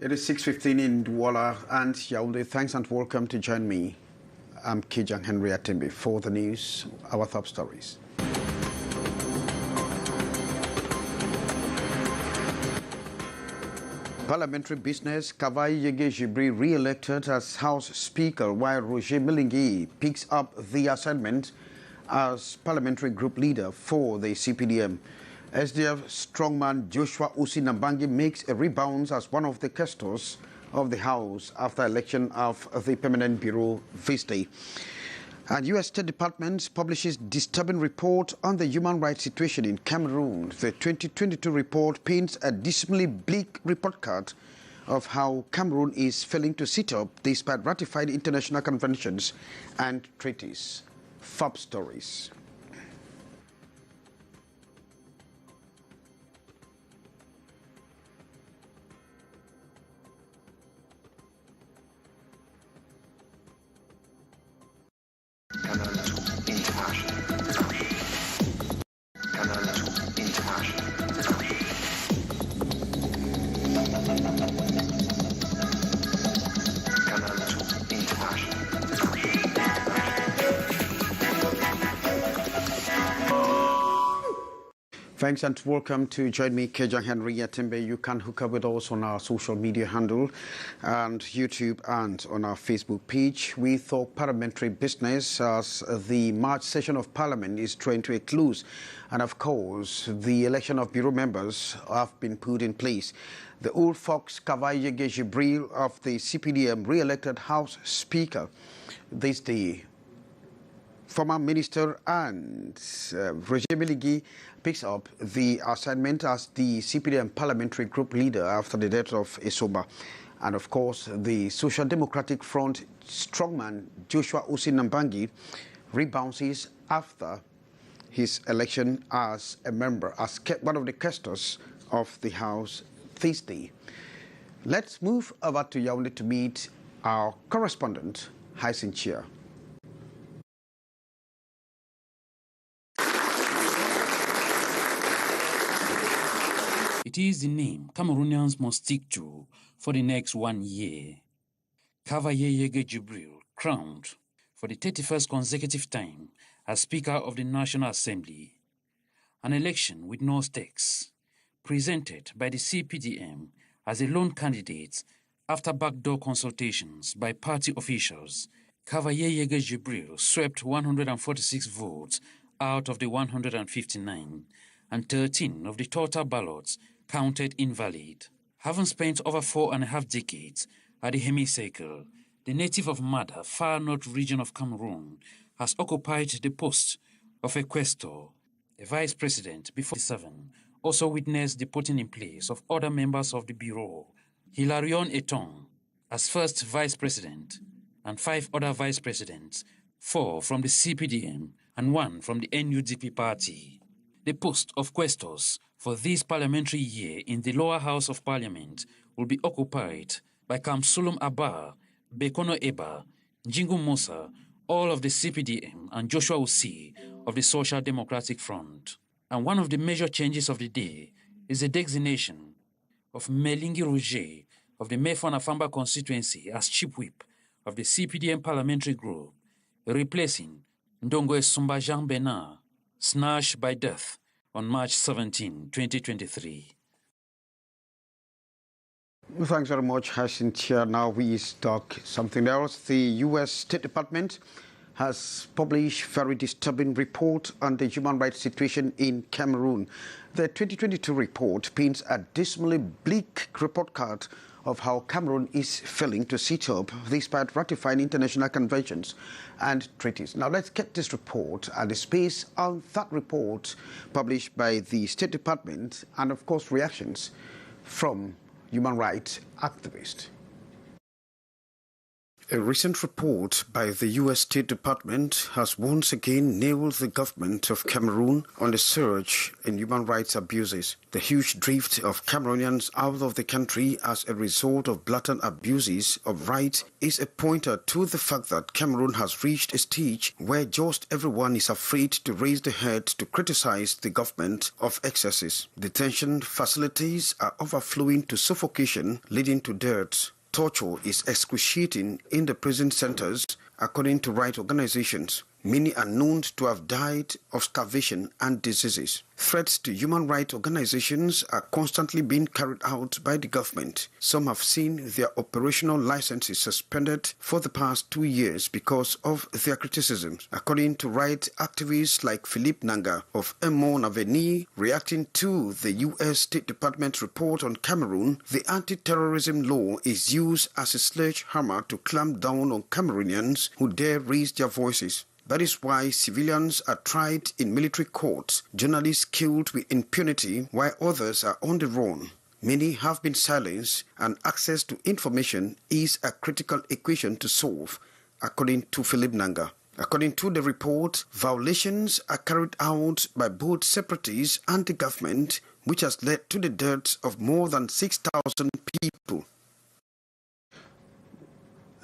It is 6:15 in Douala and Yaoundé. Thanks and welcome to join me. I'm Kijang Henry Atimbe for the news, our top stories. Parliamentary business, Kavai Yege Jibri re-elected as House Speaker, while Roger Milingi picks up the assignment as Parliamentary Group Leader for the CPDM. SDF strongman Joshua Usi Nambangi makes a rebound as one of the castors of the House after election of the Permanent Bureau this day. And U.S. State Department publishes disturbing report on the human rights situation in Cameroon. The 2022 report paints a dismally bleak report card of how Cameroon is failing to sit up despite ratified international conventions and treaties. Top stories. Thanks and welcome to join me, Kijang Henry Atimbe. You can hook up with us on our social media handle and YouTube and on our Facebook page. We thought parliamentary business as the March session of Parliament is drawing to a close. And of course, the election of bureau members have been put in place. The old fox Kavai Yege Jibril of the CPDM re-elected House Speaker this day. Former Minister and Roger Milingi picks up the assignment as the CPDM Parliamentary Group Leader after the death of Esoba. And of course, the Social Democratic Front strongman Joshua Usi Nambangi rebounds after his election as a member, as one of the castors of the House this day. Let's move over to Yaoundé to meet our correspondent, Hyacinth Chia. It is the name Cameroonians must stick to for the next 1 year. Kavai Yege Jibril crowned for the 31st consecutive time as Speaker of the National Assembly. An election with no stakes, presented by the CPDM as a lone candidate after backdoor consultations by party officials. Kavai Yege Jibril swept 146 votes out of the 159, and 13 of the total ballots counted invalid. Having spent over 4.5 decades at the hemicycle, the native of Mada, far north region of Cameroon, has occupied the post of a questor, a vice president before 7, also witnessed the putting in place of other members of the bureau. Hilarion Eton as first vice president, and 5 other vice presidents, 4 from the CPDM and 1 from the NUDP party. The post of questors for this parliamentary year in the lower house of parliament will be occupied by Kamsulum Abba, Bekono Eba, Jingu Musa, all of the CPDM, and Joshua Usi of the Social Democratic Front. And one of the major changes of the day is the designation of Milingi Roger of the Mefana Famba constituency as chief whip of the CPDM parliamentary group, replacing Ndongo Esumba Jean Bernard, snatched by death on March 17, 2023. Thanks very much, Hyacinth Chia. Now we talk something else. The U.S. State Department has published a very disturbing report on the human rights situation in Cameroon. The 2022 report paints a dismally bleak report card of how Cameroon is failing to sit up despite ratifying international conventions and treaties. Now let's get this report and the space on that report published by the State Department and of course reactions from human rights activists. A recent report by the U.S. State Department has once again nailed the government of Cameroon on the surge in human rights abuses. The huge drift of Cameroonians out of the country as a result of blatant abuses of rights is a pointer to the fact that Cameroon has reached a stage where just everyone is afraid to raise their head to criticize the government of excesses. Detention facilities are overflowing to suffocation, leading to deaths. Torture is excruciating in the prison centers, according to rights organizations. Many are known to have died of starvation and diseases. Threats to human rights organizations are constantly being carried out by the government. Some have seen their operational licenses suspended for the past 2 years because of their criticisms. According to rights activists like Philippe Nanga of Emon Avenue, reacting to the U.S. State Department report on Cameroon, the anti-terrorism law is used as a sledgehammer to clamp down on Cameroonians who dare raise their voices. That is why civilians are tried in military courts, journalists killed with impunity, while others are on the run. Many have been silenced, and access to information is a critical equation to solve, according to Philip Nanga. According to the report, violations are carried out by both separatists and the government, which has led to the deaths of more than 6,000 people.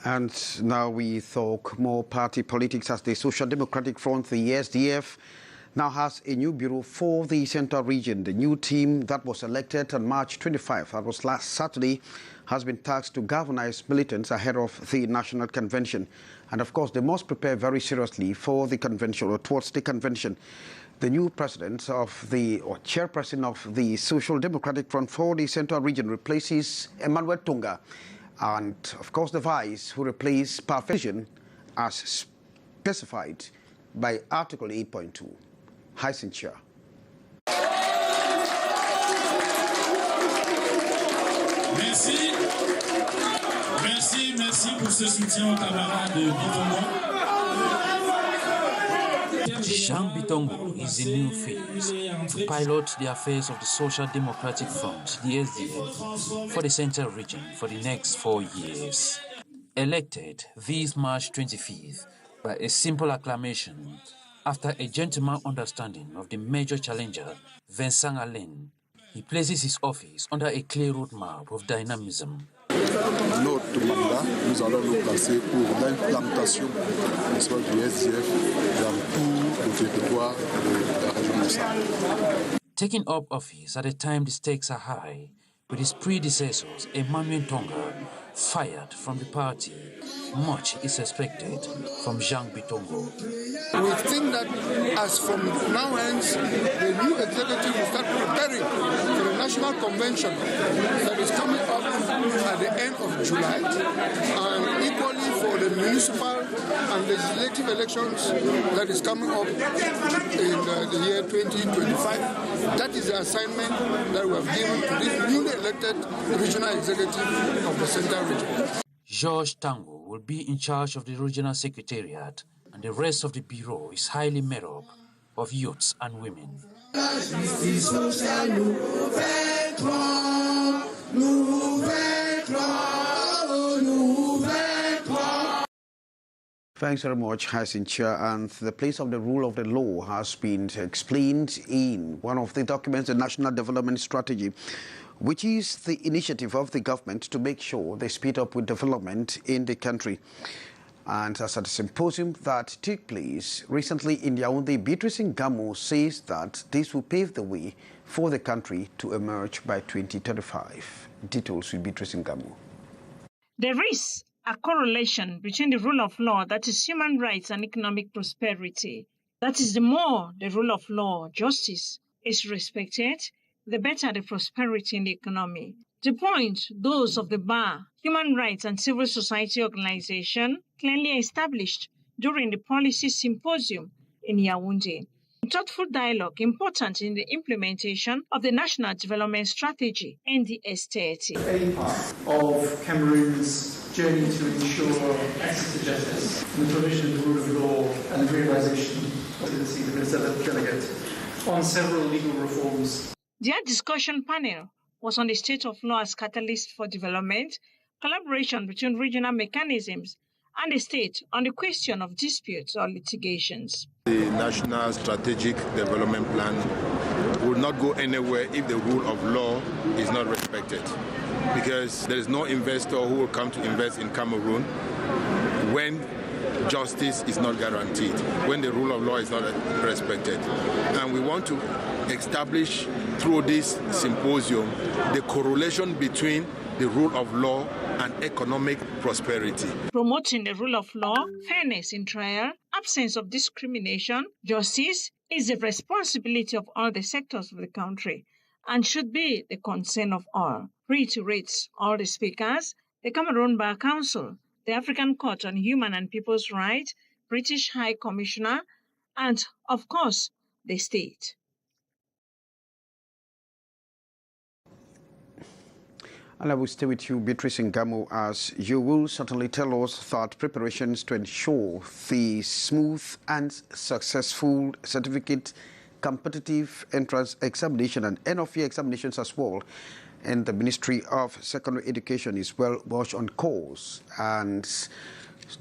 And now we talk more party politics as the Social Democratic Front, the SDF, now has a new bureau for the Central Region. The new team that was elected on March 25, that was last Saturday, has been tasked to galvanize militants ahead of the National Convention. And of course, they must prepare very seriously for the convention or towards the convention. The new president of the, or chairperson of the Social Democratic Front for the Central Region replaces Emmanuel Tunga. And, of course, the vice who replaced Parfesion as specified by Article 8.2. Hyacinth. Merci pour ce soutien aux camarades de Bitongo. Jean Bitongo is a new face to pilot the affairs of the Social Democratic Front, the SDF, for the Central Region for the next 4 years. Elected this March 25th by a simple acclamation after a gentleman understanding of the major challenger, Vincent Allen, he places his office under a clear roadmap of dynamism. Notre mandat, nous allons nous placer pour l'implantation du SDF dans tout le territoire de la région du Sahel. Taking up office at a time the stakes are high, with his predecessors, Emmanuel Tunga, fired from the party, much is expected from Jean Bitongo. We think that as from now on, the new executive will start preparing for the national convention that is coming up at the end of July, and equally for the municipal and legislative elections that is coming up in the year 2025. That is the assignment that we have given to this newly elected regional executive of the Central Region. George Tango will be in charge of the regional secretariat, and the rest of the bureau is highly made up of youths and women. Thanks very much, Hyacinth. And the place of the rule of the law has been explained in one of the documents, the National Development Strategy, which is the initiative of the government to make sure they speed up with development in the country. And as at a symposium that took place recently in Yaoundé, Beatrice Ngamo says that this will pave the way for the country to emerge by 2035. Details with Beatrice Ngamo. There is a correlation between the rule of law, that is human rights, and economic prosperity. That is, the more the rule of law, justice, is respected, the better the prosperity in the economy. The point, those of the bar, human rights and civil society organization clearly established during the policy symposium in Yaoundé. Thoughtful dialogue important in the implementation of the National Development Strategy and the SOCIETE. A part of Cameroon's journey to ensure access to justice, the provision of the rule of law and the realisation of the seat of the delegate on several legal reforms. Their discussion panel was on the state of law as catalyst for development, collaboration between regional mechanisms, and the state on the question of disputes or litigations. The National Strategic Development Plan will not go anywhere if the rule of law is not respected, because there is no investor who will come to invest in Cameroon when justice is not guaranteed, when the rule of law is not respected. And we want to establish through this symposium the correlation between the rule of law and economic prosperity. Promoting the rule of law, fairness in trial, absence of discrimination, justice is the responsibility of all the sectors of the country and should be the concern of all. Reiterates all the speakers, the Cameroon Bar Council, the African Court on Human and People's Rights, British High Commissioner, and, of course, the state. And I will stay with you, Beatrice Ngamo, as you will certainly tell us that preparations to ensure the smooth and successful certificate competitive entrance examination and end-of-year examinations as well in the Ministry of Secondary Education is well on course. And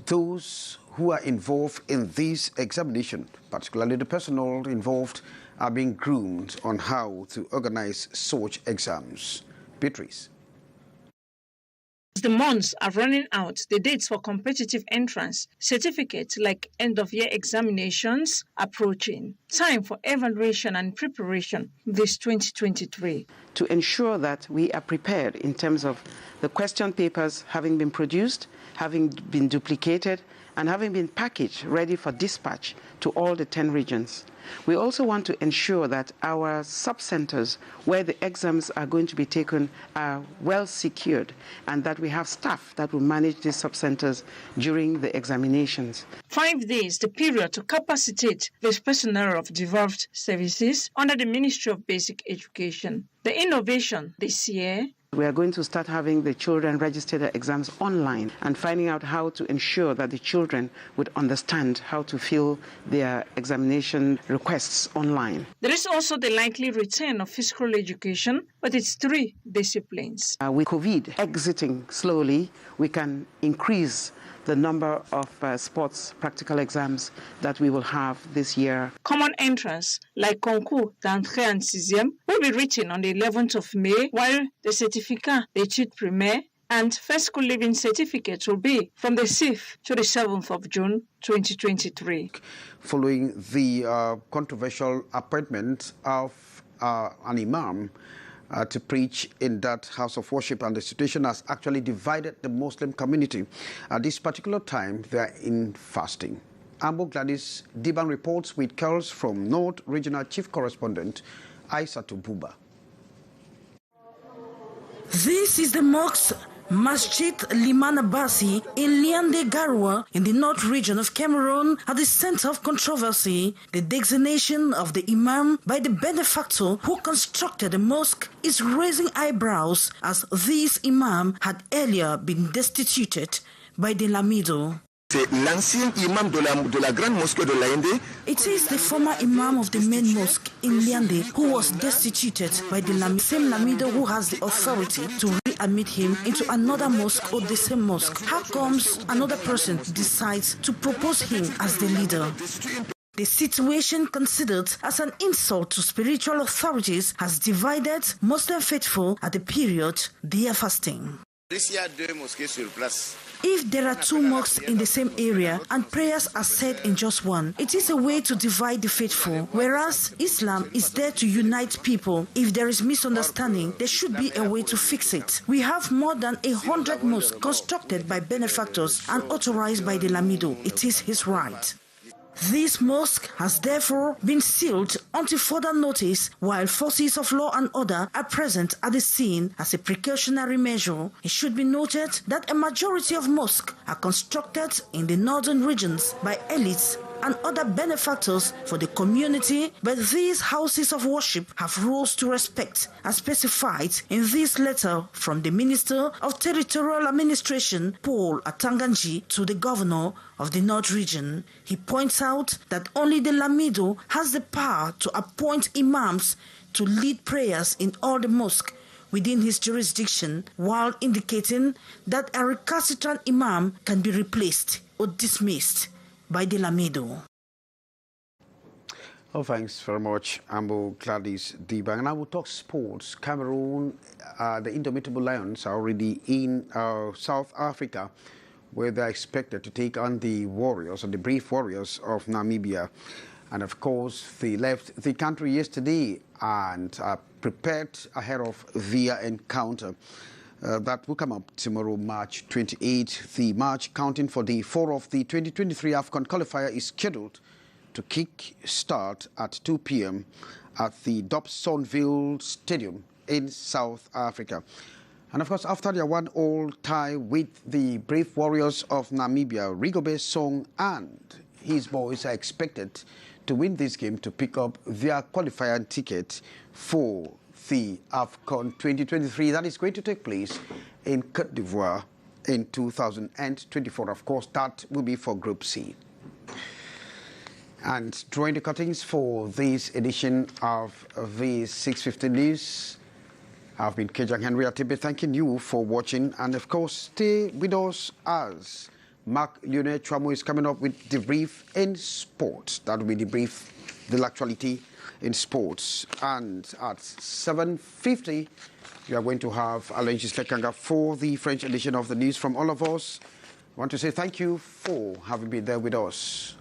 those who are involved in this examination, particularly the personnel involved, are being groomed on how to organize such exams. Beatrice. The months are running out, the dates for competitive entrance certificates like end-of-year examinations approaching. Time for evaluation and preparation this 2023. To ensure that we are prepared in terms of the question papers having been produced, having been duplicated, and having been packaged ready for dispatch to all the 10 regions. We also want to ensure that our sub-centers where the exams are going to be taken are well secured and that we have staff that will manage these sub-centers during the examinations. 5 days, the period to capacitate the personnel of devolved services under the Ministry of Basic Education. The innovation this year, we are going to start having the children register their exams online and finding out how to ensure that the children would understand how to fill their examination requests online. There is also the likely return of physical education, but it's 3 disciplines. With COVID exiting slowly, we can increase the number of sports practical exams that we will have this year. Common entrance, like concours d'entrée en sixième, will be written on the 11th of May, while the certificat d'études primaires and first school living certificates will be from the 6th to the 7th of June 2023. Following the controversial appointment of an imam to preach in that house of worship, and the situation has actually divided the Muslim community. At this particular time, they are in fasting. Ambo Gladys Diban reports with calls from North Regional Chief Correspondent Aissatou Buba. This is the mosque Masjid Liman Abbasi in Liande Garwa in the North region of Cameroon at the center of controversy. The designation of the imam by the benefactor who constructed the mosque is raising eyebrows, as this imam had earlier been destituted by the Lamido. C'est l'ancien imam de la grande mosquée de Liande. It is the former imam of the main mosque in Liande who was destituted by the same Lamido who has the authority to readmit him into another mosque or the same mosque. How comes another person decides to propose him as the leader? The situation, considered as an insult to spiritual authorities, has divided Muslim faithful at the period they are fasting. If there are 2 mosques in the same area and prayers are said in just one, it is a way to divide the faithful, whereas Islam is there to unite people. If there is misunderstanding, there should be a way to fix it. We have more than 100 mosques constructed by benefactors and authorized by the Lamido. It is his right. This mosque has therefore been sealed until further notice, while forces of law and order are present at the scene as a precautionary measure. It should be noted that a majority of mosques are constructed in the northern regions by elites and other benefactors for the community, but these houses of worship have rules to respect, as specified in this letter from the Minister of Territorial Administration, Paul Atanganji, to the Governor of the North Region. He points out that only the Lamido has the power to appoint imams to lead prayers in all the mosques, within his jurisdiction, while indicating that a recalcitrant imam can be replaced or dismissed by the Lamido. Oh, thanks very much, Ambo Gladys Dibang. And I will talk sports. Cameroon, the Indomitable Lions are already in South Africa, where they're expected to take on the Warriors, or the Brave Warriors of Namibia. And of course, they left the country yesterday and are prepared ahead of their encounter. That will come up tomorrow, March 28. The match counting for day 4 of the 2023 AFCON qualifier is scheduled to kick start at 2 p.m. at the Dobsonville Stadium in South Africa. And of course, after their 1-1 tie with the Brave Warriors of Namibia, Rigobert Song and his boys are expected to win this game to pick up their qualifying ticket for the AFCON 2023 that is going to take place in Côte d'Ivoire in 2024. Of course, that will be for Group C. And drawing the curtains for this edition of the 650 News, I've been Kejang Henry Atibe, thanking you for watching. And of course, stay with us as Mark Lionel Chwamo is coming up with the brief in sports. That will be the brief, the actuality in sports. And at 7:50, we are going to have Alain Gislekanga for the French edition of the news. From all of us, I want to say thank you for having been there with us.